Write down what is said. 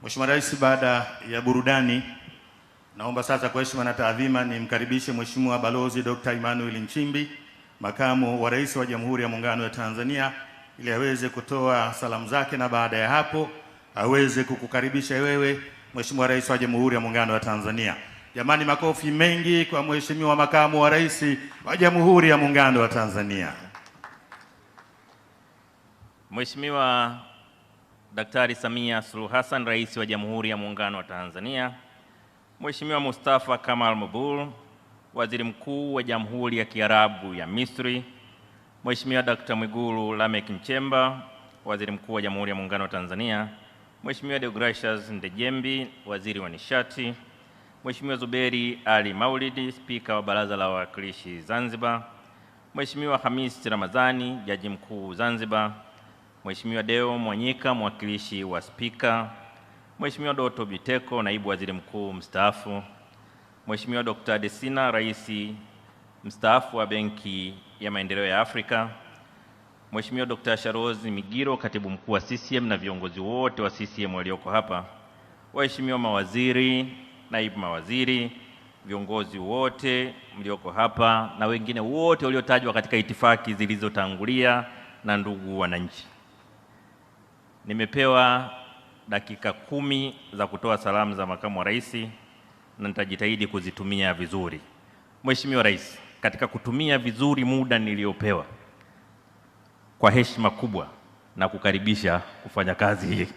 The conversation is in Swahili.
Mheshimiwa Rais, baada ya burudani, naomba sasa kwa heshima na taadhima nimkaribishe Mheshimiwa Balozi Dr. Emmanuel Nchimbi, Makamu wa Rais wa Jamhuri ya Muungano wa Tanzania, ili aweze kutoa salamu zake, na baada ya hapo aweze kukukaribisha wewe Mheshimiwa Rais wa Jamhuri ya Muungano wa Tanzania. Jamani, makofi mengi kwa Mheshimiwa Makamu wa Rais wa Jamhuri ya Muungano wa Tanzania. Mheshimiwa Daktari Samia Suluhu Hassan, Rais wa Jamhuri ya Muungano wa Tanzania. Mheshimiwa Mustafa Kamal Mabul, Waziri Mkuu wa Jamhuri ya Kiarabu ya Misri. Mheshimiwa Dr. Mwigulu Lameck Nchemba, Waziri Mkuu wa Jamhuri ya Muungano wa Tanzania. Mheshimiwa Deogratius Ndejembi, Waziri wa Nishati. Mheshimiwa Zuberi Ali Maulidi, Spika wa Baraza la Wawakilishi Zanzibar. Mheshimiwa Hamis Ramadhani, Jaji Mkuu Zanzibar. Mheshimiwa Deo Mwanyika, mwakilishi wa Spika. Mheshimiwa Doto Biteko, Naibu Waziri Mkuu mstaafu. Mheshimiwa Dr. Desina, Rais mstaafu wa Benki ya Maendeleo ya Afrika. Mheshimiwa Dr. Sharozi Migiro, Katibu Mkuu wa CCM, na viongozi wote wa CCM walioko hapa. Waheshimiwa mawaziri, naibu mawaziri, viongozi wote mlioko hapa na wengine wote waliotajwa katika itifaki zilizotangulia, na ndugu wananchi. Nimepewa dakika 10 za kutoa salamu za Makamu wa Rais na nitajitahidi kuzitumia vizuri. Mheshimiwa Rais, katika kutumia vizuri muda niliopewa, kwa heshima kubwa na kukaribisha kufanya kazi hii.